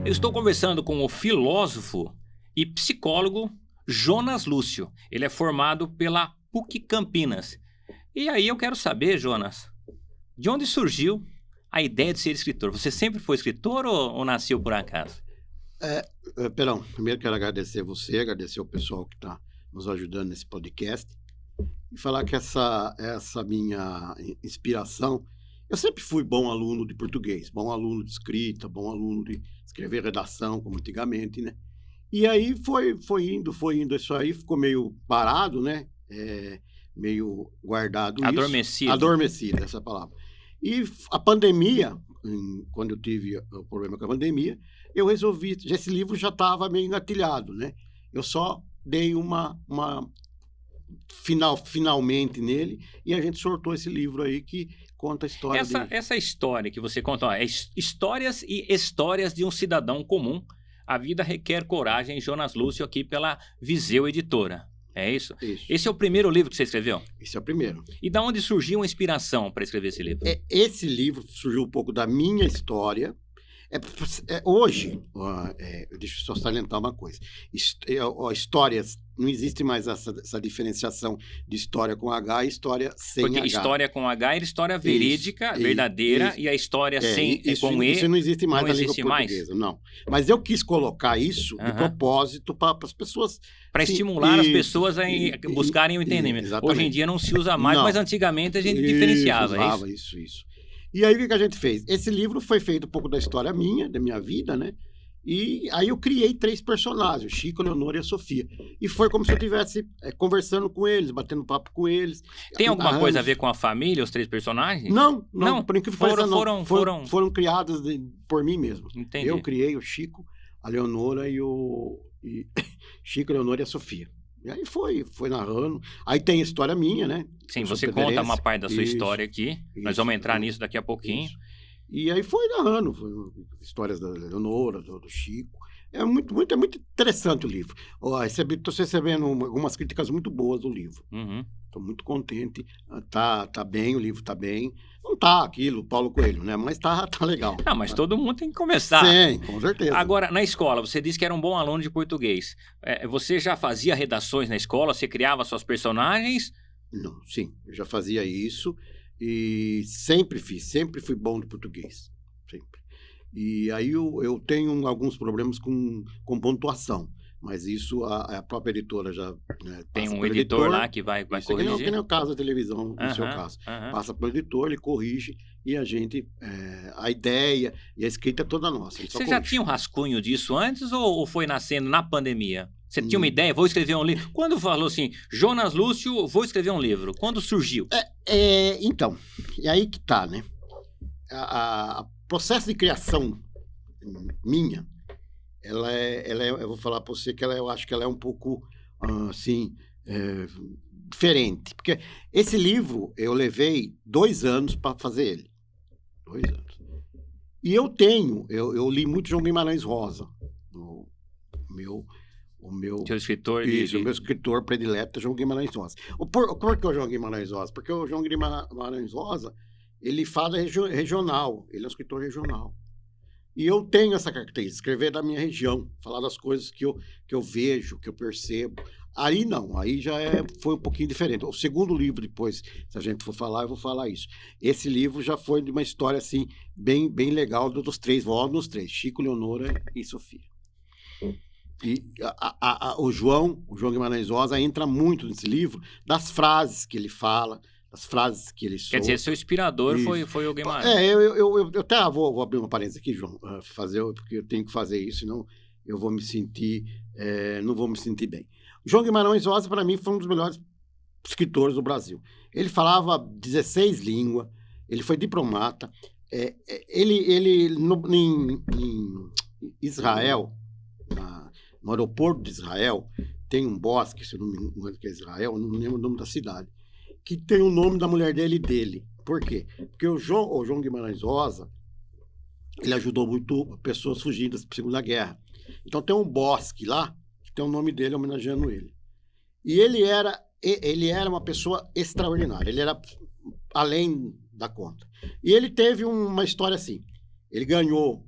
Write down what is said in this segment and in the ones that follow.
Eu estou conversando com o filósofo e psicólogo Jonas Lúcio. Ele é formado pela PUC Campinas. E aí eu quero saber, Jonas, de onde surgiu a ideia de ser escritor? Você sempre foi escritor ou nasceu por acaso? Perão, primeiro quero agradecer você, agradecer o pessoal que está nos ajudando nesse podcast e falar que essa minha inspiração, eu sempre fui bom aluno de português, bom aluno de escrita, bom aluno de escrever redação, como antigamente, né? E aí foi indo, isso aí ficou meio parado, né? Meio guardado. Adormecido. Adormecido, essa palavra. E a pandemia, quando eu tive o problema com a pandemia, eu resolvi, esse livro já estava meio engatilhado, né? Eu só dei uma finalmente nele, e a gente sortou esse livro aí que conta a história dele. Essa história que você conta, ó, é histórias e histórias de um cidadão comum. A vida requer coragem, Jonas Lúcio, aqui pela Viseu Editora. É isso? Isso. Esse é o primeiro livro que você escreveu? Esse é o primeiro. E da onde surgiu a inspiração para escrever esse livro? Esse livro surgiu um pouco da minha história. Hoje, deixa eu só salientar uma coisa. Histórias, não existe mais essa diferenciação de história com H e história sem H. Porque história com H é história verídica, verdadeira, e a história com E isso não existe mais não na língua existe mais? portuguesa, não. Mas eu quis colocar isso de propósito para as pessoas... Para estimular as pessoas a buscarem o entendimento. Exatamente. Hoje em dia não se usa mais, Não. Mas antigamente a gente diferenciava. Usava, isso. E aí o que a gente fez? Esse livro foi feito um pouco da história minha, da minha vida, né? E aí eu criei 3 personagens, o Chico, a Leonora e a Sofia. E foi como se eu estivesse conversando com eles, batendo papo com eles. Tem alguma coisa a ver com a família, os 3 personagens? Não, Não, por incrível que pareça, foram criados por mim mesmo. Entendi. Eu criei o Chico, a Leonora Chico, a Leonora e a Sofia. E aí foi narrando. Aí tem a história minha, né? Sim, você conta uma parte da sua história aqui. Nós vamos entrar nisso daqui a pouquinho. Isso. E aí foi narrando, histórias da Leonora, do Chico. É muito interessante o livro. Estou recebendo algumas críticas muito boas do livro. Estou muito contente. Tá bem, o livro tá bem. Não tá aquilo, Paulo Coelho, né? Mas tá legal. Não, mas todo mundo tem que começar. Sim, com certeza. Agora, na escola, você disse que era um bom aluno de português. Você já fazia redações na escola? Você criava suas personagens? Não, sim, eu já fazia isso. E sempre sempre fui bom de português, sempre. E aí eu tenho alguns problemas com pontuação, mas isso a própria editora já... Né, tem um editor lá que vai corrigir? Que nem o caso da televisão, no seu caso. Passa pelo editor, ele corrige, e a gente... a ideia e a escrita é toda nossa. Você já tinha um rascunho disso antes ou foi nascendo na pandemia? Você tinha uma ideia? Vou escrever um livro. Quando falou assim, Jonas Lúcio, vou escrever um livro? Quando surgiu? Então, e aí que tá, né? O processo de criação minha, eu vou falar para você que eu acho que ela é um pouco, assim, diferente. Porque esse livro, eu levei 2 anos para fazer ele. 2 anos. E eu li muito João Guimarães Rosa, o meu escritor o meu escritor predileto é João Guimarães Rosa. Por que o João Guimarães Rosa? Porque o João Guimarães Rosa, ele fala regional, ele é um escritor regional. E eu tenho essa característica, escrever da minha região, falar das coisas que eu vejo, que eu percebo. Aí não, aí já foi um pouquinho diferente. O segundo livro, depois, se a gente for falar, eu vou falar isso. Esse livro já foi de uma história assim, bem legal, dos 3, dos 3, Chico, Leonora e Sofia. E o João Guimarães Rosa entra muito nesse livro das frases que ele fala, das frases que ele solta. Quer dizer, seu inspirador foi o Guimarães. Eu até vou abrir uma parênteses aqui, João, porque eu tenho que fazer isso, senão eu vou me sentir, não vou me sentir bem. João Guimarães Rosa, para mim, foi um dos melhores escritores do Brasil. Ele falava 16 línguas, ele foi diplomata, em Israel, no aeroporto de Israel, tem um bosque, se eu não me engano que é Israel, eu não lembro o nome da cidade, que tem o nome da mulher dele e dele. Por quê? Porque o João Guimarães Rosa, ele ajudou muito pessoas fugindo da Segunda Guerra. Então tem um bosque lá, que tem o nome dele, homenageando ele. E ele era uma pessoa extraordinária, ele era além da conta. E ele teve uma história assim, ele ganhou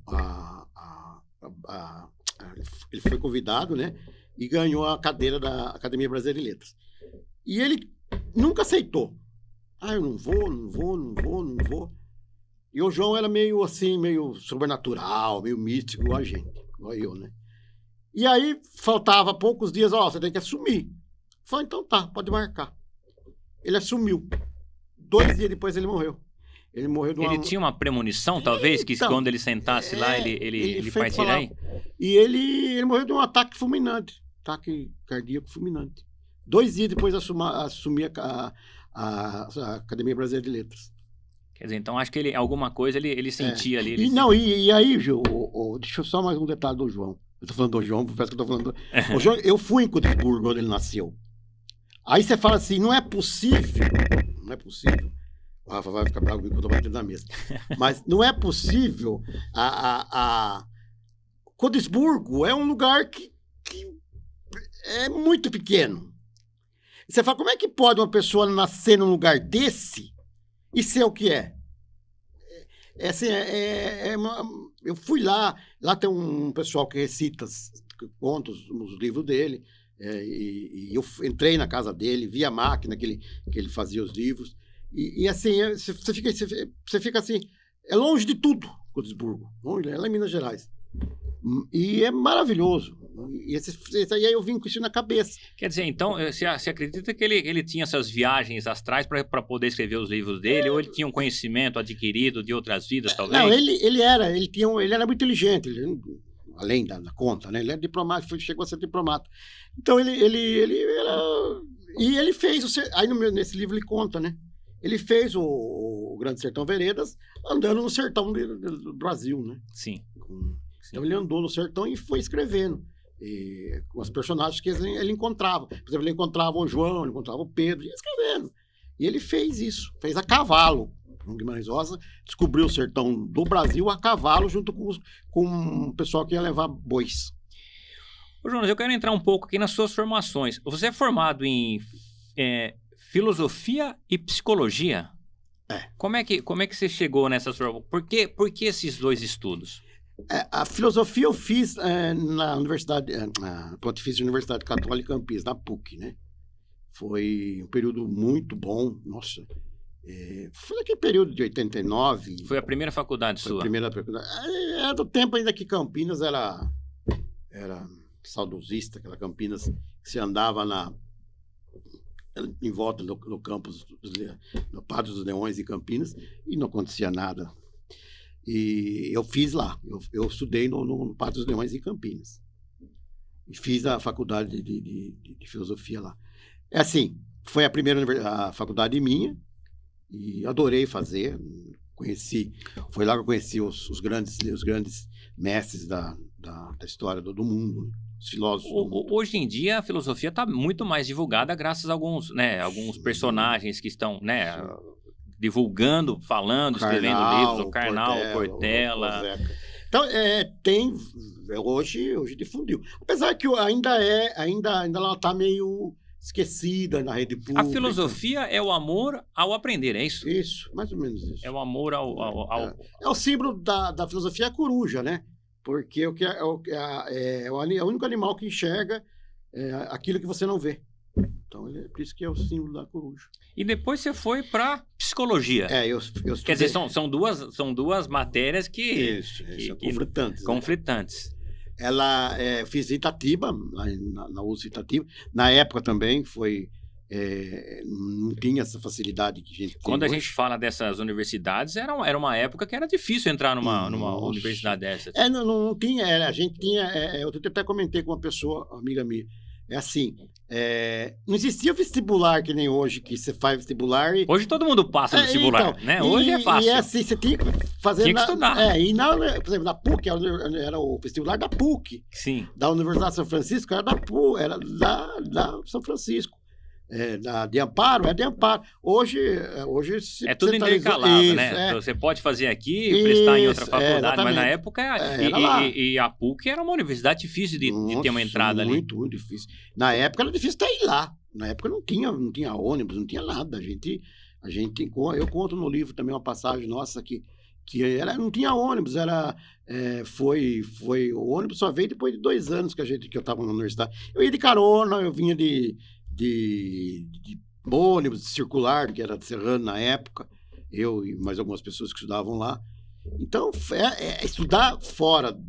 ele foi convidado, né? E ganhou a cadeira da Academia Brasileira de Letras. E ele nunca aceitou. Eu não vou. E o João era meio assim, meio sobrenatural, meio místico, igual a gente, igual eu, né? E aí, faltava poucos dias, você tem que assumir. Falei, então tá, pode marcar. Ele assumiu. 2 dias depois ele morreu. Ele morreu de uma... Ele tinha uma premonição, talvez, que quando ele sentasse lá, ele partiria? E ele morreu de um ataque fulminante. Ataque cardíaco fulminante. 2 dias depois de assumir a Academia Brasileira de Letras. Quer dizer, então acho que alguma coisa ele sentia ali. E aí, Gil, deixa eu só mais um detalhe do João. Eu tô falando do João, parece que eu tô falando do... O João, eu fui em Codesburgo, onde ele nasceu. Aí você fala assim, não é possível. O Rafa vai ficar bravo comigo quando eu tô batendo na mesa. Mas não é possível. Codesburgo é um lugar que é muito pequeno. E você fala, como é que pode uma pessoa nascer num lugar desse e ser o que é? Eu fui lá tem um pessoal que recita contos nos livros dele, e eu entrei na casa dele, vi a máquina que ele fazia os livros, e assim, você fica assim, é longe de tudo, Codesburgo, é lá em Minas Gerais, e é maravilhoso. E aí eu vim com isso na cabeça. Quer dizer, então, você acredita que ele tinha essas viagens astrais para poder escrever os livros dele? Ou ele tinha um conhecimento adquirido de outras vidas, talvez? Não, ele era muito inteligente, além da conta, né? Ele era diplomata, chegou a ser diplomata. Então, ele era... E ele fez... Aí nesse livro ele conta, né? Ele fez o Grande Sertão Veredas andando no sertão do Brasil, né? Sim. Então, ele andou no sertão e foi escrevendo. Com os personagens que ele encontrava. Por exemplo, ele encontrava o João, ele encontrava o Pedro, ia escrevendo. E ele fez isso, fez a cavalo. O Guimarães Rosa descobriu o sertão do Brasil a cavalo junto com o pessoal que ia levar bois. Ô, Jonas, eu quero entrar um pouco aqui nas suas formações. Você é formado em filosofia e psicologia? Como é que você chegou nessas formações? Por que esses 2 estudos? A filosofia eu fiz na Universidade, na Pontifícia Universidade Católica Campinas, na PUC, né? Foi um período muito bom, nossa. Foi naquele período de 89. Foi a primeira faculdade sua? A primeira faculdade. Era do tempo ainda que Campinas era saudosista, aquela Campinas que se andava em volta no campus, no Pátio dos Leões em Campinas, e não acontecia nada. E eu fiz lá, eu estudei no Pátio dos Leões em Campinas. E fiz a faculdade de filosofia lá. Foi a primeira a faculdade minha, e adorei fazer. Foi lá que eu conheci os grandes mestres da história do mundo, né? Os filósofos do mundo. Hoje em dia, a filosofia está muito mais divulgada graças a alguns personagens que estão, né, divulgando, falando, escrevendo livros, o Karnal, o Cortella. Então, hoje difundiu. Apesar que ainda ela está meio esquecida na rede pública. A filosofia é o amor ao aprender, é isso? Isso, mais ou menos isso. É o amor ao... É o símbolo da filosofia, a coruja, né? Porque é o único animal que enxerga aquilo que você não vê. Então, por isso que é o símbolo da coruja. E depois você foi para psicologia. Quer dizer, são duas matérias que conflitantes. Conflitantes. Eu fiz Itatiba, na USP Itatiba. Na época também não tinha essa facilidade que a gente tem. Quando a gente fala dessas universidades, era uma época que era difícil entrar numa universidade dessa. Não tinha. A gente tinha. Eu até comentei com uma pessoa, amiga minha. Não existia vestibular que nem hoje, que você faz vestibular e... Hoje todo mundo passa no vestibular, então, né? Hoje é fácil. E você tinha que fazer... Tinha que estudar. Por exemplo, na PUC, era o vestibular da PUC. Sim. Da Universidade de São Francisco, era da PUC, era da São Francisco. De Amparo, é de Amparo. Hoje é tudo intercalado, né? Você pode fazer aqui e prestar em outra faculdade, mas na época e a PUC era uma universidade difícil de ter uma entrada ali. Muito difícil. Na época era difícil até ir lá. Na época não tinha ônibus, não tinha nada. Eu conto no livro também uma passagem nossa que que não tinha ônibus, o ônibus só veio depois de 2 anos que eu estava na universidade. Eu ia de carona, eu vinha de ônibus circular, que era de Serrano na época, eu e mais algumas pessoas que estudavam lá. Então, estudar fora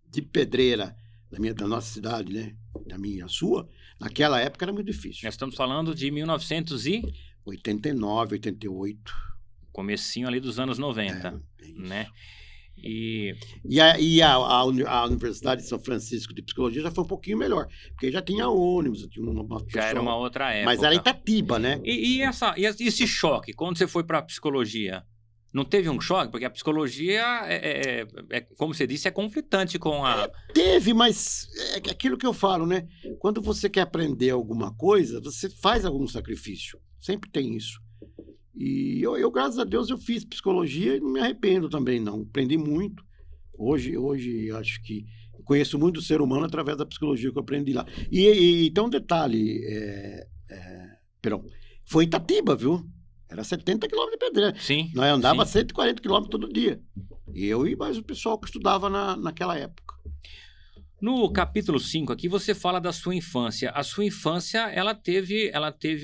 de Pedreira, da nossa cidade, né? Da minha e a sua, naquela época era muito difícil. Nós estamos falando de 1989, 88. Comecinho ali dos anos 90, né? E a Universidade de São Francisco de Psicologia já foi um pouquinho melhor, porque já tinha ônibus, tinha já era uma outra época. Mas era Itatiba, né? E esse choque, quando você foi para a psicologia, não teve um choque? Porque a psicologia, como você disse, é conflitante com a... Teve, mas é aquilo que eu falo, né? Quando você quer aprender alguma coisa, você faz algum sacrifício. Sempre tem isso. E eu, graças a Deus, eu fiz psicologia e não me arrependo também, não. Aprendi muito. Hoje acho que conheço muito o ser humano através da psicologia que eu aprendi lá. E tem um detalhe, foi em Itatiba, viu? Era 70 quilômetros de Pedreira. Sim. Nós andava 140 quilômetros todo dia. Eu e mais o pessoal que estudava naquela época. No capítulo 5 aqui, você fala da sua infância. A sua infância, ela teve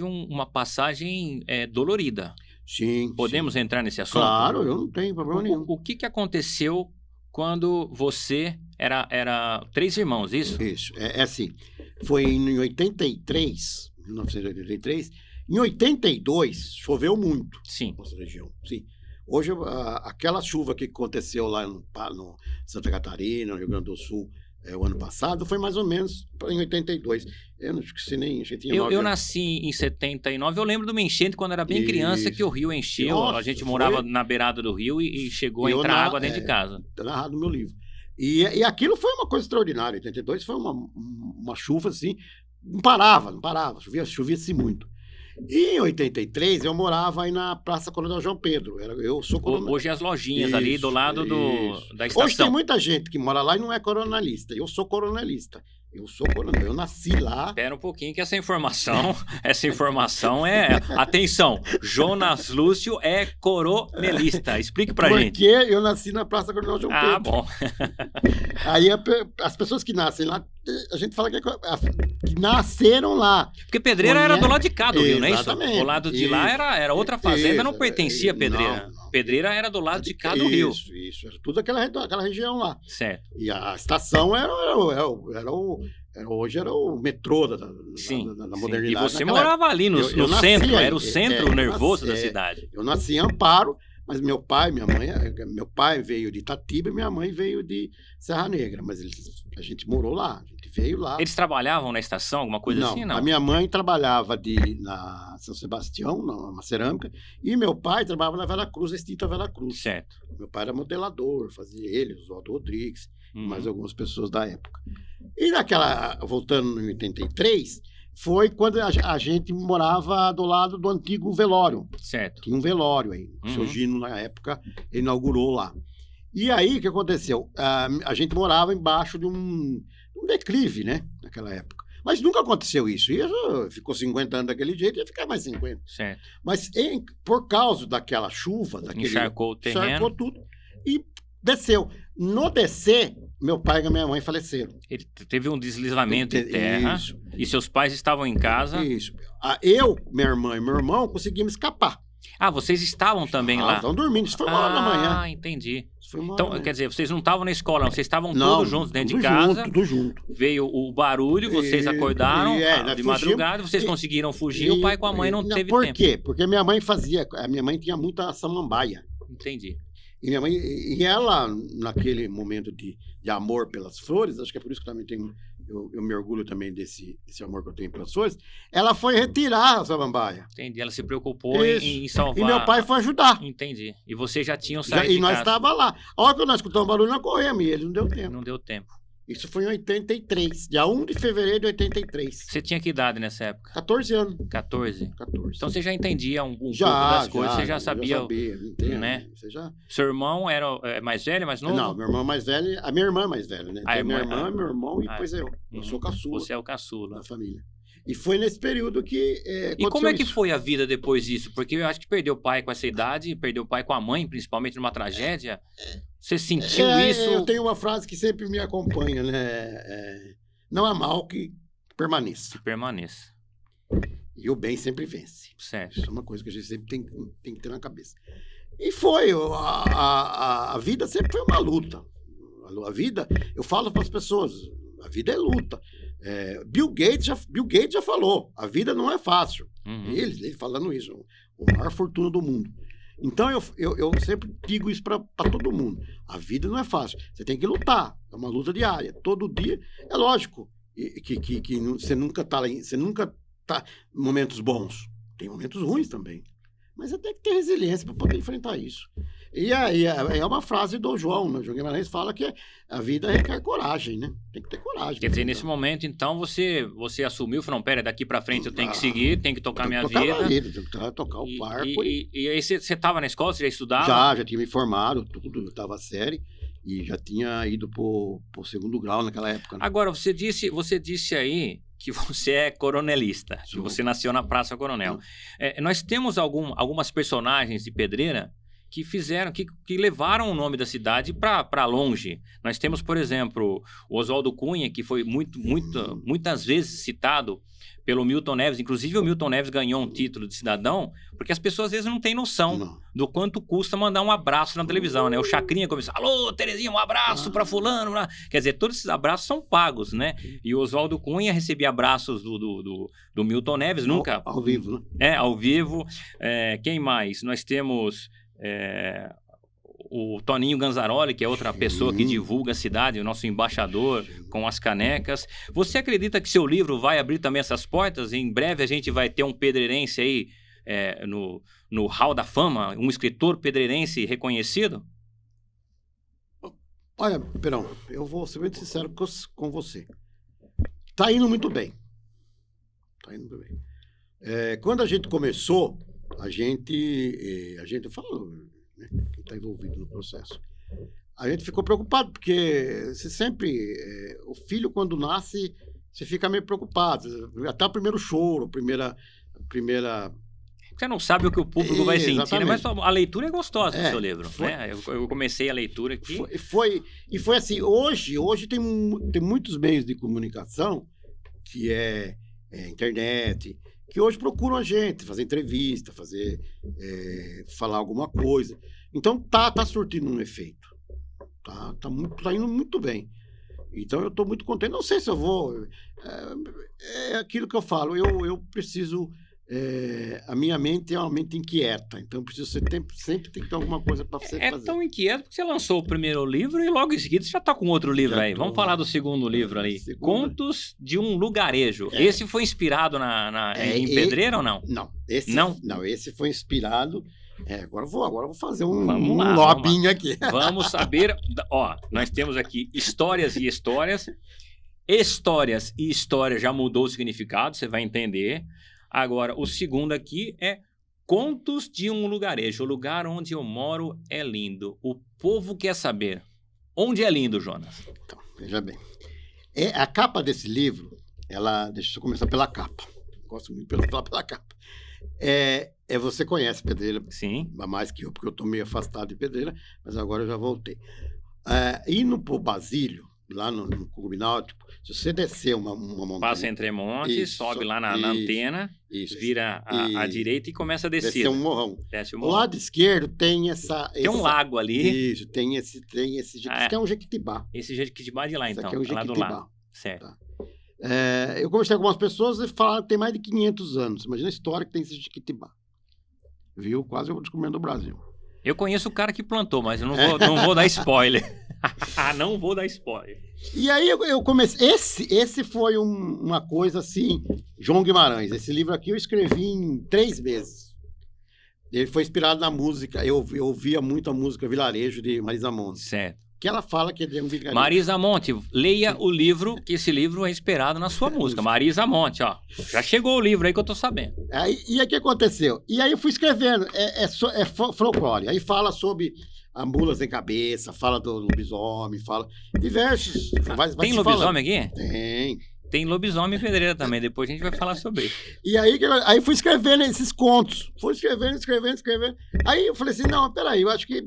uma passagem dolorida. Sim. Podemos entrar nesse assunto? Claro, eu não tenho problema nenhum. O que aconteceu quando você era 3 irmãos, isso? Isso, assim. Foi em 1983. Em 82, choveu muito. Sim. Nossa região, sim. Hoje, aquela chuva que aconteceu lá no Santa Catarina, no Rio Grande do Sul, o ano passado, foi mais ou menos em 82. Eu não esqueci nem... Eu nasci em 79, eu lembro de uma enchente quando era bem criança, que o rio encheu, a gente morava na beirada do rio e chegou a entrar água dentro de casa. Está narrado no meu livro. E aquilo foi uma coisa extraordinária. 82 foi uma chuva assim, não parava, chovia-se muito. E em 83 eu morava aí na Praça Coronel João Pedro. Eu sou coronel... Hoje as lojinhas ali do lado da estação. Hoje tem muita gente que mora lá e não é coronelista. Eu sou coronelista. Eu sou coronel, eu nasci lá. Espera um pouquinho que essa informação é... Atenção, Jonas Lúcio é coronelista. Explique pra gente. Porque eu nasci na Praça Coronel João Pedro. Ah, bom. Aí as pessoas que nascem lá, a gente fala que nasceram lá. Porque Pedreira era do lado de cá do rio, não é isso? Exatamente. O lado de lá era outra fazenda, não pertencia a Pedreira. Não. Pedreira era do lado de cá do rio. Isso. Era tudo aquela região lá. Certo. E a estação hoje era o metrô da modernidade. E você morava ali no centro, era o centro nervoso da cidade. Eu nasci em Amparo, mas meu pai veio de Itatiba e minha mãe veio de Serra Negra, mas a gente morou lá, a gente veio lá. Eles trabalhavam na estação, alguma coisa assim, não? A minha mãe trabalhava na São Sebastião, na cerâmica, e meu pai trabalhava na Vera Cruz, extinta Vera Cruz. Certo. Meu pai era modelador, fazia ele, Oswaldo Rodrigues, mais algumas pessoas da época. E voltando em 83, foi quando a gente morava do lado do antigo velório. Certo. Tinha um velório aí. O seu Gino, na época, inaugurou lá. E aí, o que aconteceu? A gente morava embaixo de um declive, né? Naquela época. Mas nunca aconteceu isso. E ficou 50 anos daquele jeito, ia ficar mais 50. Certo. Mas por causa daquela chuva... Encharcou o terreno. Encharcou tudo. E desceu. No descer, meu pai e minha mãe faleceram. Ele teve um deslizamento de terra. Isso. E seus pais estavam em casa. Isso. Eu, minha irmã e meu irmão conseguimos escapar. Ah, vocês estavam também lá? Estavam dormindo. Isso foi 1h da manhã. Ah, entendi. Então, quer dizer, vocês não estavam na escola, não. Vocês estavam todos juntos dentro de casa. Tudo junto. Veio o barulho, vocês acordaram de madrugada, vocês conseguiram fugir, o pai com a mãe não teve tempo. Por quê? Porque a minha mãe tinha muita samambaia. Entendi. E minha mãe, ela, naquele momento de amor pelas flores, acho que é por isso que também eu me orgulho também desse amor que eu tenho pelas flores, ela foi retirar a samambaia. Entendi, ela se preocupou em salvar. E meu pai foi ajudar. Entendi. E vocês já tinham saído de casa. E nós estávamos lá. A hora que nós escutamos o barulho, nós corremos, e ele não deu tempo. Não deu tempo. Isso foi em 83, dia 1 de fevereiro de 83. Você tinha que idade nessa época? 14 anos. 14? 14. Então você já entendia um pouco das coisas, você já sabia. Já sabia, entendo, né? Você já... Seu irmão era mais velho, mais novo? Não, meu irmão mais velho, a minha irmã mais velha, né? Minha irmã, meu irmão e depois eu. Eu sou caçula. Você é o caçula. Da família. E foi nesse período que E como é que isso. foi a vida depois disso? Porque eu acho que perdeu o pai com essa idade, perdeu o pai com a mãe, principalmente numa tragédia. Você sentiu isso? Eu tenho uma frase que sempre me acompanha, né? Não há mal que permaneça. Que permaneça. E o bem sempre vence. Certo. Isso é uma coisa que a gente sempre tem que ter na cabeça. E foi, a vida sempre foi uma luta. A vida, eu falo para as pessoas, a vida é luta. Bill Gates já falou, a vida não é fácil. Uhum. Ele falando isso, a maior fortuna do mundo. Então eu sempre digo isso para todo mundo. A vida não é fácil, você tem que lutar, é uma luta diária. Todo dia, é lógico que você nunca está em momentos bons, tem momentos ruins também. Mas você tem que ter resiliência para poder enfrentar isso. E aí é uma frase do João, né? O João Guimarães fala que a vida requer coragem, né? Tem que ter coragem. Quer dizer, nesse momento, então, você assumiu, falou, pera, daqui pra frente eu tenho que seguir, tenho que tocar minha vida. Tenho que tocar o barco. E aí você estava na escola, você já estudava? Já tinha me formado, tudo, eu estava série e já tinha ido pro segundo grau naquela época. Né? Agora, você disse aí que você é coronelista, que você nasceu na Praça Coronel. Nós temos algumas personagens de Pedreira que fizeram, que levaram o nome da cidade para longe. Nós temos, por exemplo, o Oswaldo Cunha, que foi muitas vezes citado pelo Milton Neves. Inclusive, o Milton Neves ganhou um título de cidadão, porque as pessoas às vezes não têm noção do quanto custa mandar um abraço na televisão, né? O Chacrinha começou, alô, Terezinha, um abraço para fulano. Quer dizer, todos esses abraços são pagos, né? E o Oswaldo Cunha recebia abraços do Milton Neves, nunca... Ao vivo, né? Ao vivo. Quem mais? Nós temos... o Toninho Ganzaroli, que é outra pessoa que divulga a cidade, o nosso embaixador com as canecas. Você acredita que seu livro vai abrir também essas portas? Em breve a gente vai ter um pedreirense aí no Hall da Fama, um escritor pedreirense reconhecido? Olha, Perão, eu vou ser muito sincero com você. Tá indo muito bem. Quando a gente começou, a gente fala, né, quem está envolvido no processo, a gente ficou preocupado, porque você sempre, o filho quando nasce, você fica meio preocupado, até o primeiro choro, a primeira... Você não sabe o que o público vai sentir, né? Mas a leitura é gostosa do seu livro, foi, né? Eu comecei a leitura aqui. Foi assim, hoje tem muitos meios de comunicação, que é internet, que hoje procuram a gente, fazer entrevista, falar alguma coisa. Então tá surtindo um efeito. Tá indo muito bem. Então eu estou muito contente. Não sei se eu vou... É aquilo que eu falo, eu preciso... a minha mente é uma mente inquieta, então sempre tem que ter alguma coisa para você fazer. É tão inquieto que você lançou o primeiro livro e logo em seguida você já está com outro livro aí. Vamos falar do segundo livro ali. Contos de um Lugarejo. Esse foi inspirado em Pedreira ou não? Não. Esse foi inspirado... Agora eu vou fazer um lobinho aqui. Vamos saber... nós temos aqui histórias e histórias. Histórias e histórias já mudou o significado, você vai entender. Agora, o segundo aqui é Contos de um Lugarejo. O lugar onde eu moro é lindo. O povo quer saber. Onde é lindo, Jonas? Então, veja bem. A capa desse livro, deixa eu começar pela capa. Gosto muito de falar pela capa. Você conhece Pedreira? Sim. Mais que eu, porque eu estou meio afastado de Pedreira, mas agora eu já voltei. Indo para o Basílio, lá no Cogumnáutico, se você descer uma montanha... Passa entre montes, sobe lá na antena, vira à direita e começa a descer. Desce um morrão. Desce o morrão. O lado esquerdo tem Tem um lago ali. Isso, tem esse que é um Jequitibá. Esse Jequitibá de lá, então. Aqui é um Jequitibá. Lá do lado. Certo. Tá. Eu conversei com algumas pessoas e falaram que tem mais de 500 anos. Imagina a história que tem esse Jequitibá. Viu? Quase o descobrimento do Brasil. Eu conheço o cara que plantou, mas eu não vou dar spoiler. Não vou dar spoiler. E aí eu comecei... Esse foi uma coisa assim... João Guimarães. Esse livro aqui eu escrevi em 3 meses. Ele foi inspirado na música. Eu ouvia muito a música Vilarejo de Marisa Monte. Certo. Que ela fala que é um vilarejo. Marisa Monte, leia o livro, que esse livro é inspirado na sua música. Marisa Monte, ó. Já chegou o livro aí que eu tô sabendo. E aí o que aconteceu? E aí eu fui escrevendo. É folclore. Aí fala sobre a mula sem cabeça, fala do lobisomem, fala diversos. Tem lobisomem aqui? Tem. Tem Lobisomem e Pedreira também, depois a gente vai falar sobre isso. E aí fui escrevendo esses contos. Fui escrevendo. Aí eu falei assim, não, peraí, eu acho que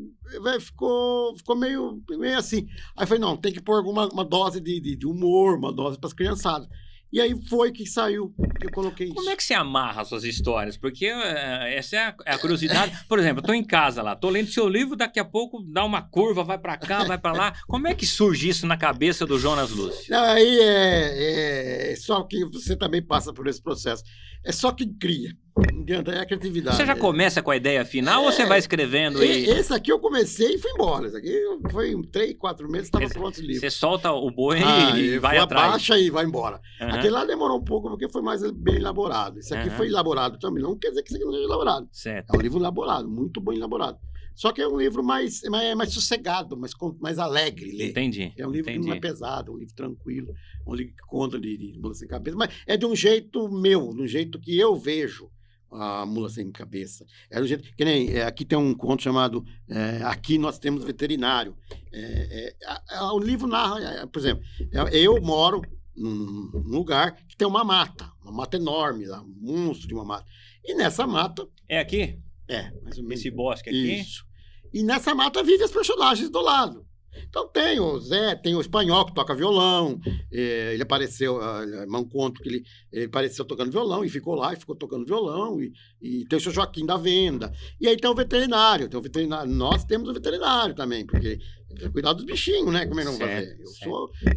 ficou meio assim. Aí eu falei, não, tem que pôr uma dose de humor, uma dose para as criançadas. E aí foi que saiu, que eu coloquei isso. Como é que você amarra as suas histórias? Porque essa é a curiosidade. Por exemplo, eu tô em casa lá, tô lendo seu livro, daqui a pouco dá uma curva, vai para cá, vai para lá. Como é que surge isso na cabeça do Jonas Lúcio? Não, aí é só que você também passa por esse processo. É só que cria. Não adianta, é a criatividade. Você já começa com a ideia final ou você vai escrevendo e... Esse aqui eu comecei e fui embora. Esse aqui foi 3, 4 meses, estava pronto esse livro. Você solta o boi e vai atrás. Abaixa e vai embora. Uhum. Aquele lá demorou um pouco porque foi mais bem elaborado. Esse aqui foi elaborado também. Não quer dizer que esse aqui não seja elaborado. Certo. É um livro elaborado, muito bem elaborado. Só que é um livro mais sossegado, mais alegre ler. Entendi. É um livro que não é pesado, um livro tranquilo, um livro que conta de mula sem cabeça. Mas é de um jeito meu, de um jeito que eu vejo a Mula Sem Cabeça. É do jeito que nem aqui tem um conto chamado Aqui Nós Temos Veterinário. O livro narra, por exemplo, eu moro num lugar que tem uma mata enorme lá, um monstro de uma mata. E nessa mata... É aqui? Mais ou menos. Esse bosque aqui? Isso. E nessa mata vivem os personagens do lado. Então tem o Zé, tem o espanhol que toca violão, ele apareceu, um conto que ele apareceu tocando violão e ficou lá e ficou tocando violão, e tem o seu Joaquim da Venda. E aí tem o veterinário, nós temos o veterinário também, porque é cuidar dos bichinhos, né? Como é que não fazer?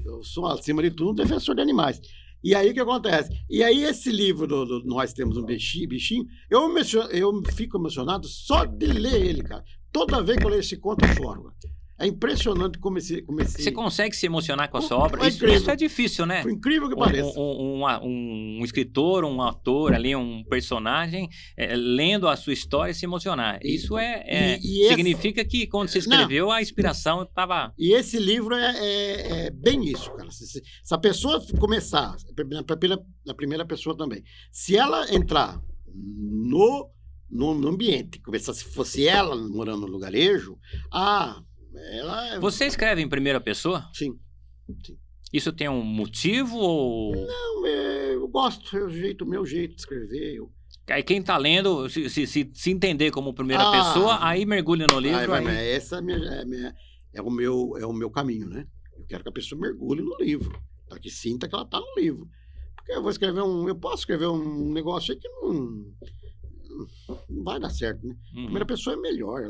Eu sou, acima de tudo, um defensor de animais. E aí o que acontece? E aí esse livro do Nós Temos um Bichinho, eu fico emocionado só de ler ele, cara. Toda vez que eu leio esse conto, eu choro, cara. É impressionante como esse... Você consegue se emocionar com a sua obra? Isso é difícil, né? Por incrível que pareça. Um escritor, um ator ali, um personagem, lendo a sua história e se emocionar. Isso significa que quando você escreveu, a inspiração estava... E esse livro é bem isso, cara. Se a pessoa começar, na primeira pessoa também, se ela entrar no ambiente, começar, se fosse ela morando no lugarejo, Você escreve em primeira pessoa? Sim. Isso tem um motivo ou... Não, eu gosto, é o meu jeito de escrever. Aí quem está lendo, se entender como primeira pessoa, aí mergulha no livro. Essa é o meu caminho, né? Eu quero que a pessoa mergulhe no livro, para que sinta que ela está no livro. Porque eu posso escrever um negócio aí que não vai dar certo, né? A primeira pessoa é melhor.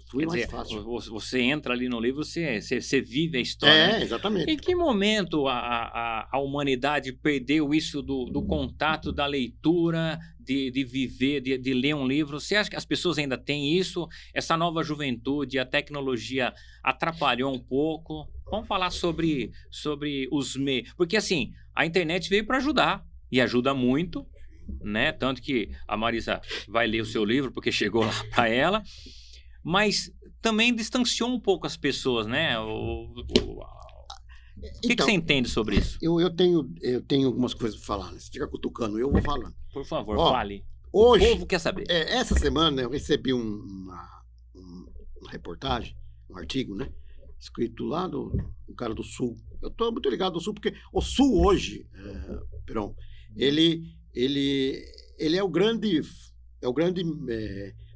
Flui mais fácil. Você entra ali no livro, você vive a história. Exatamente. Em que momento a humanidade perdeu isso do contato, da leitura, de viver, de ler um livro? Você acha que as pessoas ainda têm isso? Essa nova juventude, a tecnologia atrapalhou um pouco? Vamos falar sobre os meios. Porque, assim, a internet veio para ajudar, e ajuda muito, né? Tanto que a Marisa vai ler o seu livro porque chegou lá para ela, mas também distanciou um pouco as pessoas, né? O que você entende sobre isso? Eu tenho algumas coisas para falar, né? Você fica cutucando, eu vou falando. Por favor, fale. Hoje, o povo quer saber. Essa semana eu recebi uma reportagem, um artigo, né? Escrito lá do cara do Sul. Eu estou muito ligado ao Sul, porque o Sul hoje, ele é o grande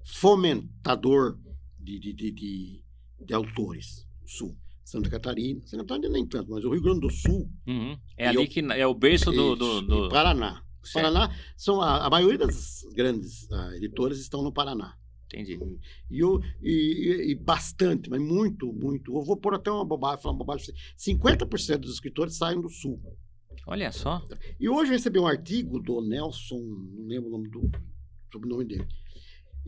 fomentador de autores. Sul. Santa Catarina nem tanto, mas o Rio Grande do Sul. É ali que é o berço do Paraná. Certo. Paraná são a maioria das grandes editoras estão no Paraná. Entendi. E bastante, mas muito. Eu vou pôr até falar uma bobagem. 50% dos escritores saem do Sul. Olha só. E hoje eu recebi um artigo do Nelson, não lembro o nome sobrenome dele.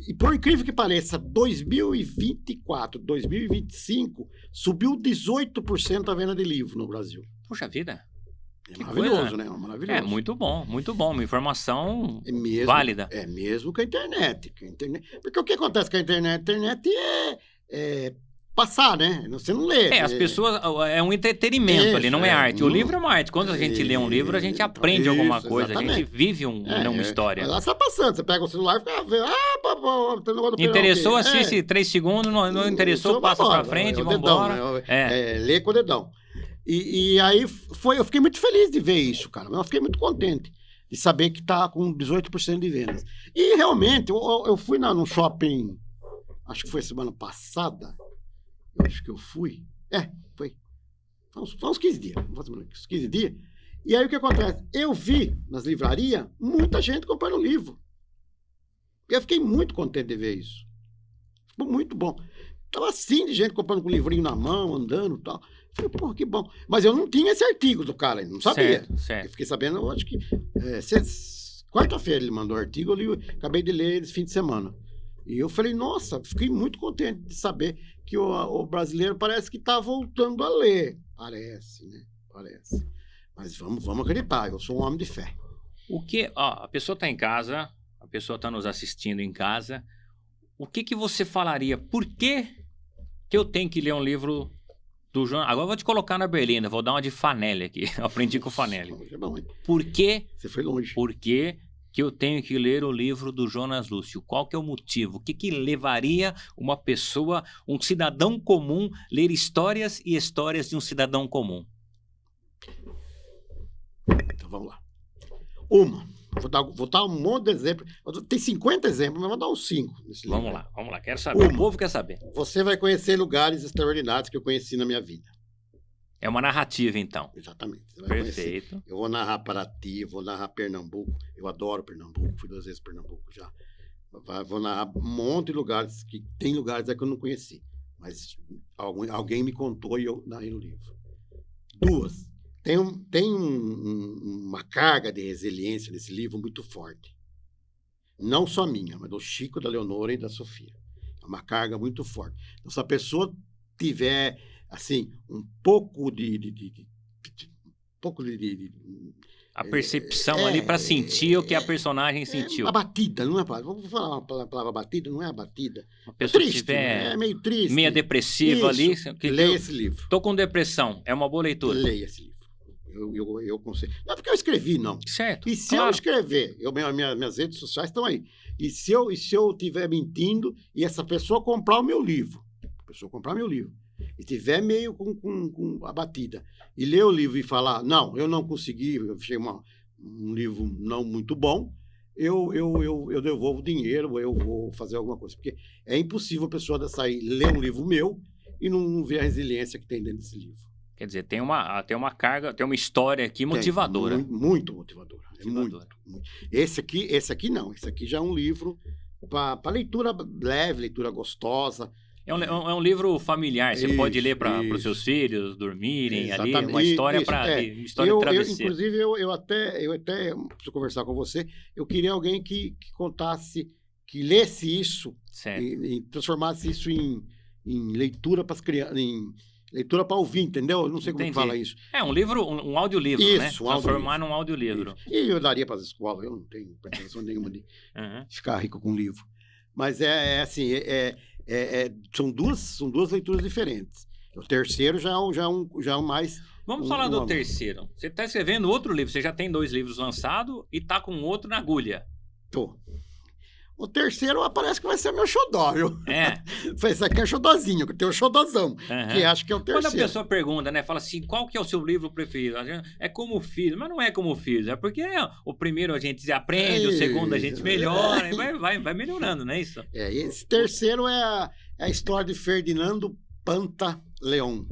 E por incrível que pareça, 2024, 2025, subiu 18% a venda de livro no Brasil. Puxa vida. É maravilhoso, né? Maravilhoso. É muito bom. Uma informação válida. É mesmo que a internet. Porque o que acontece com a internet? A internet é passar, né? Você não lê. As pessoas... É um entretenimento ali, não é arte. O livro é uma arte. Quando a gente lê um livro, a gente aprende alguma coisa. Exatamente. A gente vive uma história. Lá você tá passando. Você pega o celular e fica vendo... tem um negócio do interessou, assiste 3 segundos. Não interessou, passa pra frente, vamos embora. Lê com o dedão. E aí eu fiquei muito feliz de ver isso, cara. Eu fiquei muito contente de saber que tá com 18% de vendas. E realmente, eu fui num shopping, acho que foi semana passada, eu acho que eu fui. Foi. Foi uns 15 dias, uns 15 dias. E aí o que acontece? Eu vi nas livrarias muita gente comprando livro. E eu fiquei muito contente de ver isso. Ficou muito bom. Tava assim de gente comprando com o livrinho na mão, andando e tal. Falei, porra, que bom. Mas eu não tinha esse artigo do cara, não sabia. Certo. Eu fiquei sabendo, eu acho que quarta-feira ele mandou o artigo, eu li, acabei de ler esse fim de semana. E eu falei, nossa, fiquei muito contente de saber que o brasileiro parece que está voltando a ler. Parece, né? Parece. Mas vamos acreditar, eu sou um homem de fé. A pessoa está em casa, a pessoa está nos assistindo em casa. O que você falaria? Por que eu tenho que ler um livro do Jonas? Agora eu vou te colocar na berlinda, vou dar uma de Fanelli aqui. Eu aprendi com o Fanelli. É bom, hein? Por que? Você foi longe. Por que eu tenho que ler o livro do Jonas Lúcio? Qual que é o motivo? O que levaria uma pessoa, um cidadão comum, ler histórias e histórias de um cidadão comum? Então vamos lá. Vou dar um monte de exemplos. Tem 50 exemplos, mas vou dar uns 5 nesse livro. Vamos lá. Quero saber. O povo quer saber. Você vai conhecer lugares extraordinários que eu conheci na minha vida. É uma narrativa, então. Exatamente. Você vai Perfeito. Conhecer. Eu vou narrar Paraty, vou narrar Pernambuco. Eu adoro Pernambuco, fui 2 vezes para Pernambuco já. Vou narrar um monte de lugares, que tem lugares que eu não conheci. Mas alguém me contou e eu narrei no livro. 2. Tem uma carga de resiliência nesse livro muito forte. Não só minha, mas do Chico, da Leonora e da Sofia. É uma carga muito forte. Então, se a pessoa tiver, assim, um pouco a percepção ali para sentir o que a personagem sentiu. Abatida, não é? Vamos falar uma palavra abatida, não é abatida. Uma pessoa triste, tiver é meio triste. meia depressiva Isso. ali. Leia esse livro. Tô com depressão, é uma boa leitura. Leia esse livro. Eu conselho. Não é porque eu escrevi, não. Certo. E se eu escrever, minhas redes sociais estão aí. E se eu estiver mentindo e essa pessoa comprar o meu livro, e estiver meio com abatida, e ler o livro e falar, não, eu não consegui, eu achei um livro não muito bom, eu devolvo o dinheiro, eu vou fazer alguma coisa. Porque é impossível a pessoa dessa aí ler um livro meu e não ver a resiliência que tem dentro desse livro. Quer dizer, tem uma carga, tem uma história aqui motivadora. Muito motivadora. Muito. Esse aqui não. Esse aqui já é um livro para leitura leve, leitura gostosa. É um livro familiar, você pode ler para os seus filhos dormirem. Exatamente. Ali, uma história de travesseiro. Inclusive, eu até preciso conversar com você, eu queria alguém que contasse, que lesse isso e transformasse isso em leitura para as crianças, leitura para ouvir, entendeu? Eu não sei como fala isso. É um livro, um audiolivro, isso, né? Transformar num audiolivro. Isso. E eu daria para as escolas, eu não tenho pretensão nenhuma de ficar rico com livro. Mas assim, são duas leituras diferentes. O terceiro já é um mais... Vamos falar do terceiro. Você está escrevendo outro livro, você já tem 2 livros lançados e está com outro na agulha. Tô. O terceiro parece que vai ser meu xodó, viu? Esse aqui é xodózinho, que tem o xodózão, que acho que é o terceiro. Quando a pessoa pergunta, né, fala assim, qual que é o seu livro preferido? É Como Filhos, mas não é Como Filhos, é porque o primeiro a gente aprende, o segundo a gente melhora, e vai melhorando, não é isso? Esse terceiro é a história de Ferdinando Pantaleão.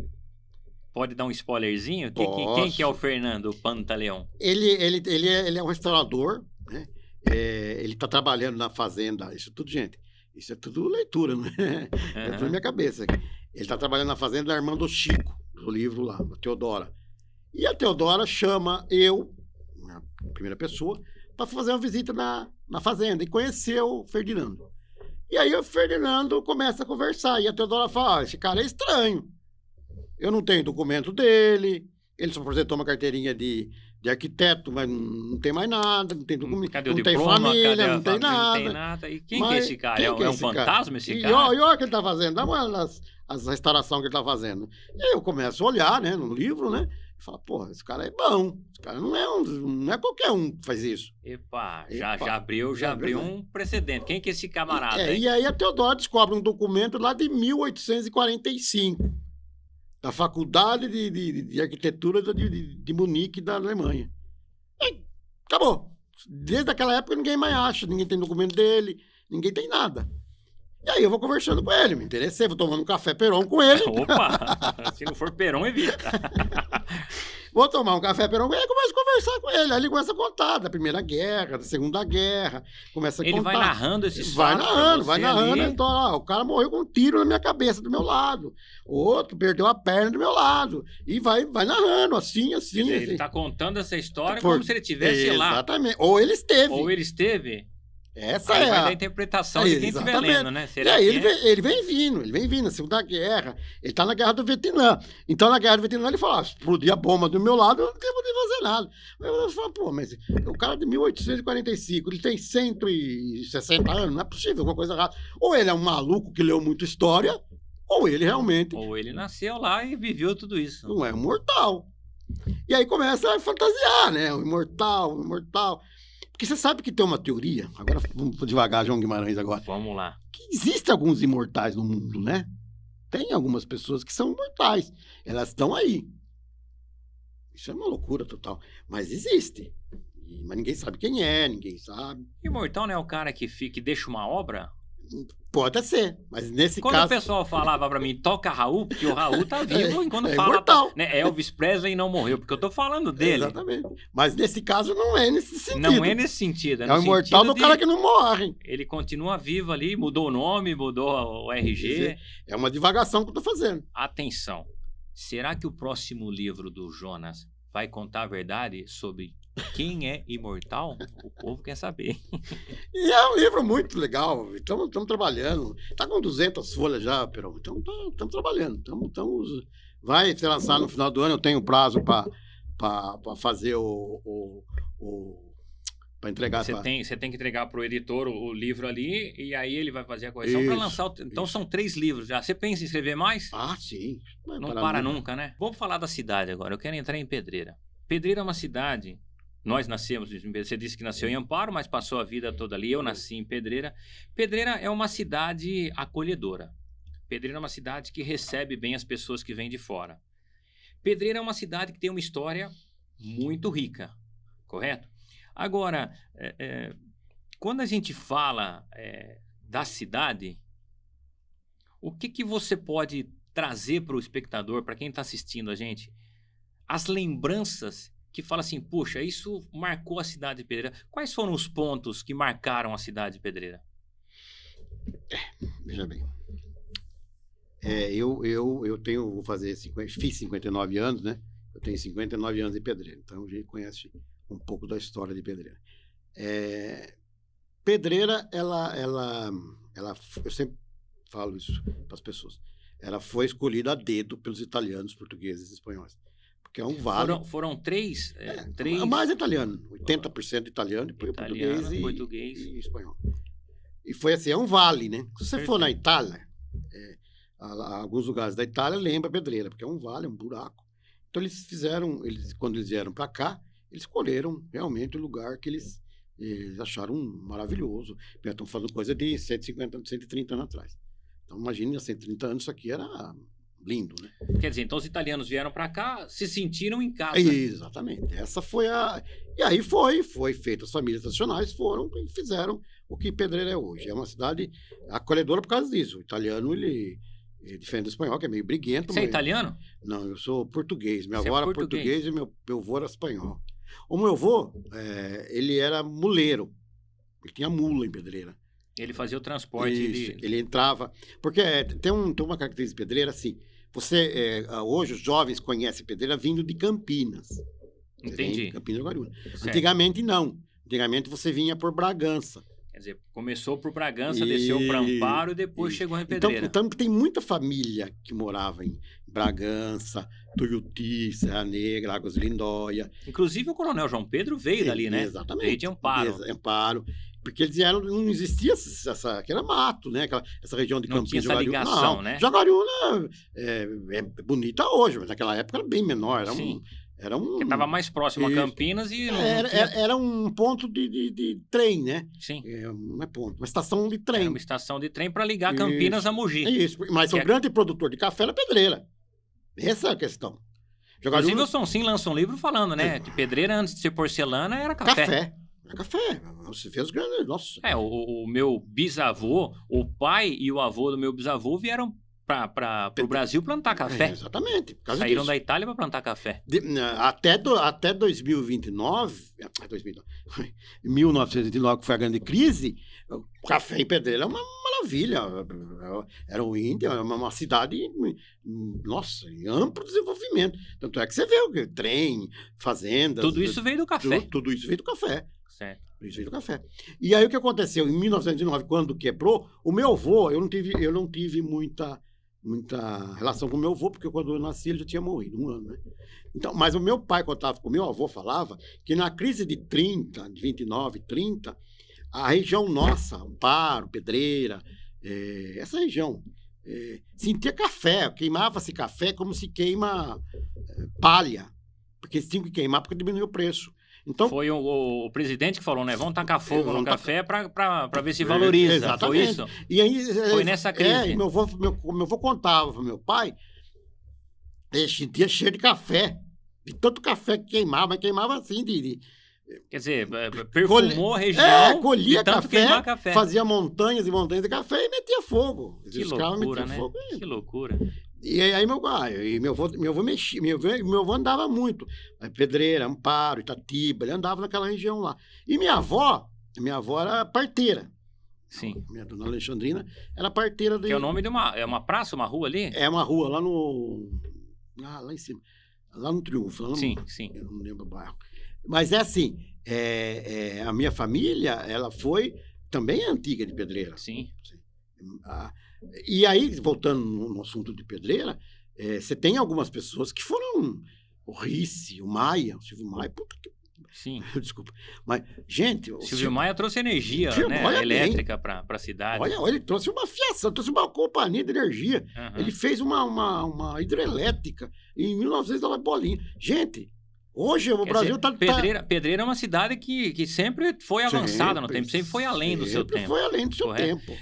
Pode dar um spoilerzinho? Quem que é o Fernando Pantaleão? Ele é um restaurador, né? Ele está trabalhando na fazenda, isso é tudo leitura, não é? É tudo na minha cabeça. Ele está trabalhando na fazenda da irmã do Chico, do livro lá, a Teodora. E a Teodora chama eu, a primeira pessoa, para fazer uma visita na fazenda e conhecer o Ferdinando. E aí o Ferdinando começa a conversar e a Teodora fala, esse cara é estranho, eu não tenho documento dele, ele só apresentou uma carteirinha de arquiteto, mas não tem mais nada, não tem documento, cadê o não diploma, tem família, cadê não tem nada. Não tem nada. E quem que é esse cara? É um fantasma esse cara? E olha o que ele está fazendo, dá uma olhada as restaurações que ele está fazendo. E aí eu começo a olhar, né, no livro, né, e falo, porra, esse cara é bom, esse cara não é qualquer um que faz isso. Já abriu um precedente. Quem que é esse camarada? E aí a Teodora descobre um documento lá de 1845. da Faculdade de Arquitetura de Munique, da Alemanha. E acabou. Desde aquela época ninguém mais acha, ninguém tem documento dele, ninguém tem nada. E aí eu vou conversando com ele, me interessei, vou tomando um café Perón com ele. Opa! Se não for Perón, evita. Vou tomar um café Perón com ele e começo a conversar com ele. Aí ele começa a contar da Primeira Guerra, da Segunda Guerra, começa a Ele contar. vai narrando esses Vai fatos pra narrando, você vai narrando ali. a história. Ah, o cara morreu com um tiro na minha cabeça, do meu lado. O outro perdeu a perna do meu lado. E vai narrando, assim. Quer dizer, assim. ele tá contando essa história Por- como se ele tivesse lá. Exatamente. Ou ele esteve. Ou ele esteve. Essa Aí é vai a... da interpretação de quem estiver Exatamente. lendo, né? E Será aí que ele vem vindo, na Segunda Guerra, ele tá na Guerra do Vietnã. Então, na Guerra do Vietnã, ele fala, explodir a bomba do meu lado, eu não tenho poder fazer nada. Eu falo, pô, mas o cara de 1845, ele tem 160 anos, não é possível, alguma coisa errada. Ou ele é um maluco que leu muita história, ou ele realmente Ou ele nasceu lá e viveu tudo isso. não é um mortal. E aí começa a fantasiar, né? O imortal. Porque você sabe que tem uma teoria, agora vamos devagar, João Guimarães, agora. Vamos lá. Que existem alguns imortais no mundo, né? Tem algumas pessoas que são imortais. Elas estão aí. Isso é uma loucura total. Mas existe. Mas ninguém sabe quem é, ninguém sabe. Imortal não é o cara que deixa uma obra? Pode ser, mas nesse Quando caso... o pessoal falava pra mim, toca Raul, porque o Raul tá vivo, enquanto é fala... imortal. Né, Elvis Presley não morreu, porque eu tô falando dele. Exatamente. Mas nesse caso não é nesse sentido. Não é nesse sentido. É no o imortal sentido do cara que não morre. Ele continua vivo ali, mudou o nome, mudou o RG. É uma divagação que eu tô fazendo. Atenção, será que o próximo livro do Jonas vai contar a verdade sobre quem é imortal? O povo quer saber. E é um livro muito legal. Estamos trabalhando. Está com 200 folhas já, Perão. Então, estamos trabalhando. Vai ser lançado no final do ano. Eu tenho prazo para fazer para entregar. Você tem que entregar para o editor o livro ali e aí ele vai fazer a correção para lançar. Então são 3 livros já. Você pensa em escrever mais? Ah, sim. Não para nunca, né? Vamos falar da cidade agora. Eu quero entrar em Pedreira. Pedreira é uma cidade... Nós nascemos, você disse que nasceu em Amparo, mas passou a vida toda ali. Eu nasci em Pedreira. Pedreira é uma cidade acolhedora. Pedreira é uma cidade que recebe bem as pessoas que vêm de fora. Pedreira é uma cidade que tem uma história muito rica, correto? Agora, quando a gente fala da cidade, o que você pode trazer para o espectador, para quem está assistindo a gente? As lembranças que fala assim, puxa, isso marcou a cidade de Pedreira. Quais foram os pontos que marcaram a cidade de Pedreira? Veja bem. Vou fazer fiz 59 anos, né? Eu tenho 59 anos de Pedreira, então a gente conhece um pouco da história de Pedreira. Pedreira, eu sempre falo isso para as pessoas, ela foi escolhida a dedo pelos italianos, portugueses e espanhóis. Que é um vale. Foram três? Mais italiano. 80% italiano, português e espanhol. E foi assim, é um vale, né? Se você for na Itália, alguns lugares da Itália lembra Pedreira, porque é um vale, é um buraco. Então quando eles vieram para cá, eles escolheram realmente o lugar que eles acharam maravilhoso. Estão fazendo coisa de 150, 130 anos atrás. Então imagine, há 130 anos isso aqui era... lindo, né? Quer dizer, então os italianos vieram para cá, se sentiram em casa. Exatamente. Essa foi E aí foi feito. As famílias tradicionais foram e fizeram o que Pedreira é hoje. É uma cidade acolhedora por causa disso. O italiano, ele diferente do espanhol, que é meio briguento. Você é italiano? Não, eu sou português. Minha Você avó é era português e meu avô era espanhol. O meu avô, ele era muleiro. Ele tinha mula em Pedreira. Ele fazia o transporte. Ele entrava... Porque tem uma característica de Pedreira, assim... hoje os jovens conhecem Pedreira vindo de Campinas. Entendi. Campinas e Guarulhos. Certo. Antigamente não. Antigamente você vinha por Bragança. Quer dizer, começou por Bragança, desceu para Amparo e depois chegou em Pedreira. Então tem muita família que morava em Bragança, Tuiuti, Serra Negra, Águas de Lindóia. Inclusive o Coronel João Pedro veio dali, né? Exatamente. Veio de Amparo. Amparo. Porque eles vieram, não existia que era mato, né? essa região de Campinas. Não tinha essa ligação, né? Jaguariúna é bonita hoje, mas naquela época era bem menor. Porque estava mais próximo a Campinas e... Era um ponto de trem, né? Sim. Não é ponto, uma estação de trem. Era uma estação de trem para ligar Campinas a Mogi. Isso, mas o grande produtor de café era Pedreira. Essa é a questão. Inclusive, o Sonsin lança um livro falando, né? Que pedreira, antes de ser porcelana, era café. Era café. Você fez os grandes... Nossa. O meu bisavô, o pai e o avô do meu bisavô vieram para o Brasil plantar café. Exatamente. Saíram da Itália para plantar café. Até 2029, 1929, que foi a grande crise, o café em Pedreira é uma maravilha. Era o Índia, é uma cidade, nossa, em amplo desenvolvimento. Tanto é que você vê o trem, fazendas... Tudo isso veio do café. Tudo isso veio do café. Certo. Isso veio do café. E aí o que aconteceu? Em 1909, quando quebrou, o meu avô, eu não tive muita relação com o meu avô, porque quando eu nasci ele já tinha morrido, 1 ano, né? Então, mas o meu pai contava, o meu avô falava que na crise de 29, 30, a região nossa, Amparo, Pedreira, essa região, sentia café, queimava-se café como se queima palha, porque eles tinham que queimar porque diminuiu o preço. Então, foi o presidente que falou, né? Vamos tacar fogo no café para ver se valoriza. Exatamente. Foi isso? E aí, foi nessa crise. Meu avô contava para meu pai, tinha cheiro de café. De tanto café que queimava, mas queimava assim quer dizer, perfumou a região colhia de tanto café. Fazia montanhas e montanhas de café e metia fogo. Que loucura, né? Fogo. Que loucura. E aí meu avô mexia, meu avô andava muito. Pedreira, Amparo, Itatiba, ele andava naquela região lá. E minha avó era parteira. Sim. Minha dona Alexandrina era parteira Que é o nome de uma praça, uma rua ali? É uma rua lá em cima. Lá no Triunfo. Sim. Eu não lembro o bairro. Mas é assim, a minha família, ela foi também antiga de Pedreira. Sim. E aí, voltando no assunto de Pedreira, você tem algumas pessoas que foram o Risse, o Maia, o Silvio Maia, puta que... Sim. Desculpa. Mas, gente... Silvio Maia trouxe energia, né, elétrica para a cidade. Olha, ele trouxe uma fiação, trouxe uma companhia de energia. Uhum. Ele fez uma hidrelétrica em 1909 Bolinha. Gente... Hoje o Brasil está... Pedreira é uma cidade que sempre foi avançada no tempo, sempre foi além do seu tempo. Foi além do seu tempo.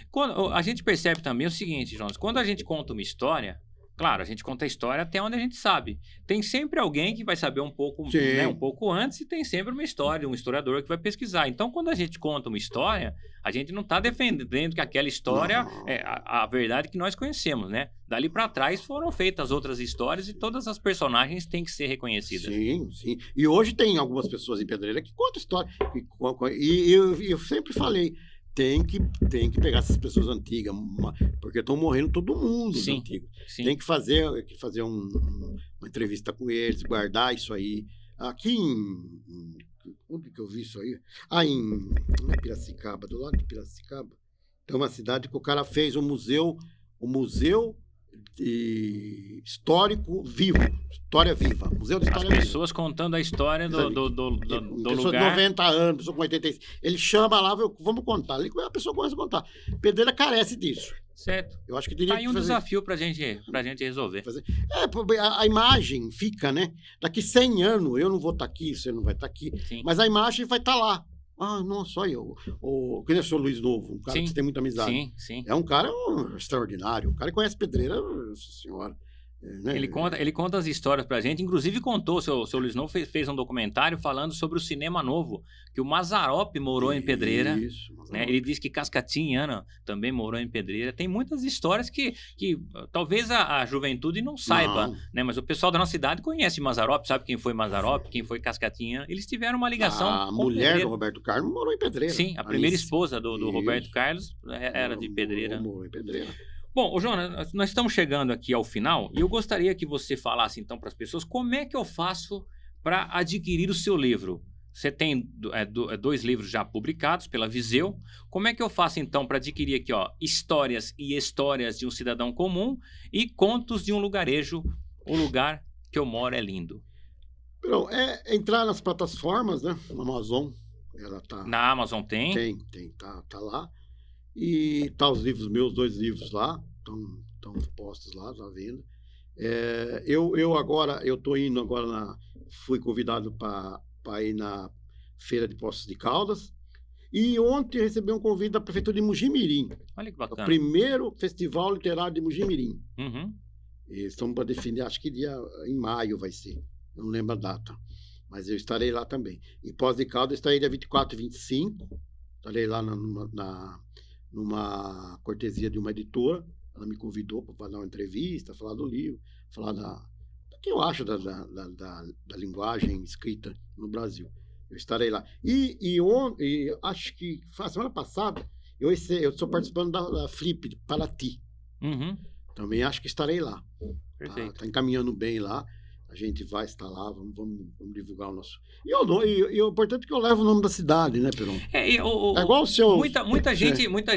A gente percebe também o seguinte, Jonas, quando a gente conta uma história, claro, a gente conta a história até onde a gente sabe. Tem sempre alguém que vai saber um pouco, né, um pouco antes e tem sempre uma história, um historiador que vai pesquisar. Então, quando a gente conta uma história, a gente não está defendendo que aquela história é a verdade que nós conhecemos, né? Dali para trás foram feitas outras histórias e todas as personagens têm que ser reconhecidas. Sim. E hoje tem algumas pessoas em Pedreira que contam história. E eu sempre falei, tem que pegar essas pessoas antigas, porque estão morrendo todo mundo, os antigos. Sim. Tem que fazer uma entrevista com eles, guardar isso aí. Aqui onde que eu vi isso aí? Não é Piracicaba, do lado de Piracicaba. Tem uma cidade que o cara fez um museu histórico vivo, história viva, museu de história viva. As pessoas contando a história do pessoas lugar. 90 anos, pessoa com 85. Ele chama lá, vamos contar. A pessoa começa a contar. Pedreira carece disso. Certo. Eu acho que teria tá aí um desafio pra gente resolver. A imagem fica, né? Daqui 100 anos, eu não vou estar aqui, você não vai estar aqui, Sim. mas a imagem vai estar lá. Nossa, olha, que nem o senhor Luiz Novo, um cara que você tem muita amizade. Sim. É um cara extraordinário. O cara que conhece Pedreira, nossa senhora. Né? Ele conta as histórias pra gente, inclusive contou, o seu Luiz Novo fez um documentário falando sobre o cinema novo, que o Mazzaropi morou em Pedreira. Isso, né? Ele disse que Cascatinhana também morou em Pedreira. Tem muitas histórias que talvez a juventude não saiba, né? Mas o pessoal da nossa cidade conhece Mazzaropi, sabe quem foi Mazzaropi, quem foi Cascatinhana. Eles tiveram uma ligação a mulher Pedreira. do Roberto Carlos morou em Pedreira. Sim, a primeira esposa do Roberto Carlos era de Pedreira. Morou em Pedreira. Bom, Jonas, nós estamos chegando aqui ao final e eu gostaria que você falasse então para as pessoas como é que eu faço para adquirir o seu livro. Você tem 2 livros já publicados pela Viseu. Como é que eu faço então para adquirir aqui, Histórias e Histórias de um Cidadão Comum e Contos de um Lugarejo, o lugar que eu moro é lindo? Então, entrar nas plataformas, né? Na Amazon, ela tá... Na Amazon tem? Tem, tá lá. E os livros meus, 2 livros lá, estão postos lá, à venda. Eu estou indo agora, fui convidado para ir na Feira de Poços de Caldas. E ontem recebi um convite da Prefeitura de Mugimirim. Olha que bacana. O primeiro Festival Literário de Mugimirim. Uhum. E estamos para definir, acho que em maio vai ser. Eu não lembro a data. Mas eu estarei lá também. Em Poços de Caldas, eu estarei dia 24 e 25. Estarei lá numa cortesia de uma editora. Ela me convidou para dar uma entrevista, falar do livro, falar do que eu acho da linguagem escrita no Brasil. Eu estarei lá. E acho que a semana passada, eu estou participando da Flip de Paraty. Uhum. Também acho que estarei lá. Perfeito. Tá encaminhando bem lá. A gente vai estar lá, vamos divulgar o nosso... E o importante é que eu levo o nome da cidade, né, Peron? É igual o seu... Muita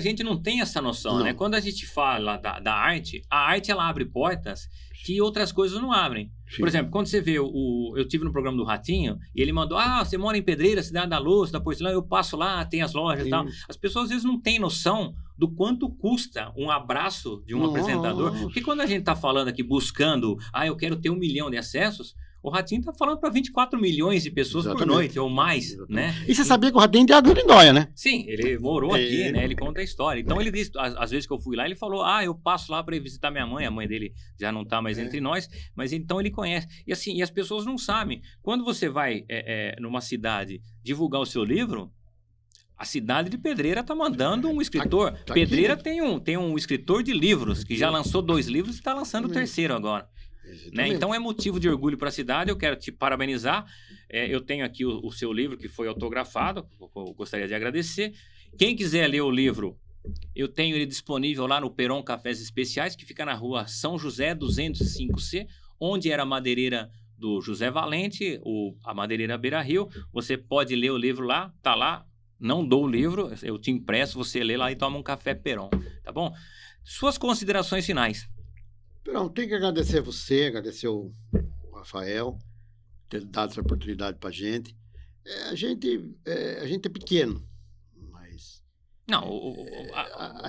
gente não tem essa noção, né? Quando a gente fala da arte, a arte ela abre portas que outras coisas não abrem. Sim. Por exemplo, quando você vê eu tive no programa do Ratinho, e ele mandou, você mora em Pedreira, cidade da luz, da porcelana, eu passo lá, tem as lojas e tal. As pessoas às vezes não têm noção do quanto custa um abraço de um apresentador. Porque quando a gente está falando aqui, buscando, eu quero ter 1 milhão de acessos, o Ratinho está falando para 24 milhões de pessoas por noite, ou mais, né? E você sabia que o Ratinho tem a Durindóia, né? Sim, ele morou aqui, né? Ele conta a história. Então ele disse, às vezes que eu fui lá, ele falou, eu passo lá para ir visitar minha mãe. A mãe dele já não está mais entre nós, mas então ele conhece. E assim, e as pessoas não sabem. Quando você vai numa cidade divulgar o seu livro, a cidade de Pedreira está mandando um escritor. Tá Pedreira aqui, tem um escritor de livros, que já lançou 2 livros e está lançando o 3º agora. Né? Então é motivo de orgulho para a cidade. Eu quero te parabenizar. Eu tenho aqui o seu livro que foi autografado. Eu gostaria de agradecer. Quem quiser ler o livro, eu tenho ele disponível lá no Peron Cafés Especiais, que fica na rua São José 205C, onde era a madeireira do José Valente, a madeireira Beira Rio. Você pode ler o livro lá, tá lá. Não dou o livro, eu te impresso, você lê lá e toma um café Peron, tá bom? Suas considerações finais. Peron, tenho que agradecer você, agradecer o Rafael, ter dado essa oportunidade pra gente. A gente é pequeno, mas... Não,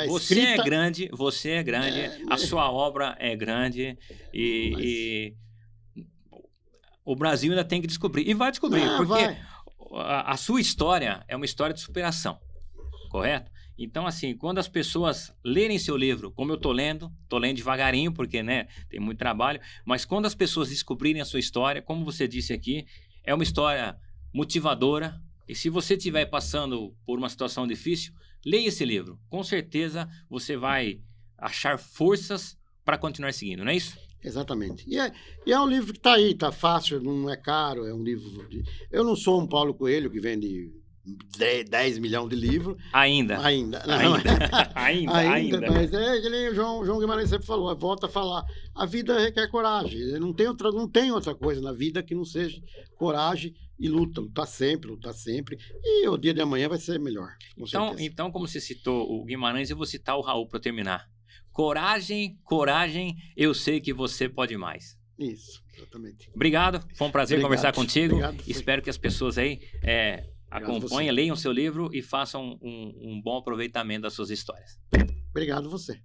você é grande, a sua obra é grande e o Brasil ainda tem que descobrir. E vai descobrir, porque a sua história é uma história de superação, correto? Então, assim, quando as pessoas lerem seu livro, como eu tô lendo devagarinho, porque, né, tem muito trabalho, mas quando as pessoas descobrirem a sua história, como você disse aqui, é uma história motivadora, e se você estiver passando por uma situação difícil, leia esse livro. Com certeza você vai achar forças para continuar seguindo, não é isso? Exatamente. E é um livro que está aí, está fácil, não é caro, é um livro... Eu não sou um Paulo Coelho que vende 10 milhões de livros. Ainda. Mas é que nem o João Guimarães sempre falou, volta a falar, a vida requer coragem. Não tem outra coisa na vida que não seja coragem e lutar sempre. E o dia de amanhã vai ser melhor. Então, como você citou o Guimarães, eu vou citar o Raul para terminar. Coragem, eu sei que você pode mais. Isso, exatamente. Obrigado, foi um prazer conversar contigo. Espero que as pessoas aí acompanhem, leiam seu livro e façam um bom aproveitamento das suas histórias. Obrigado você.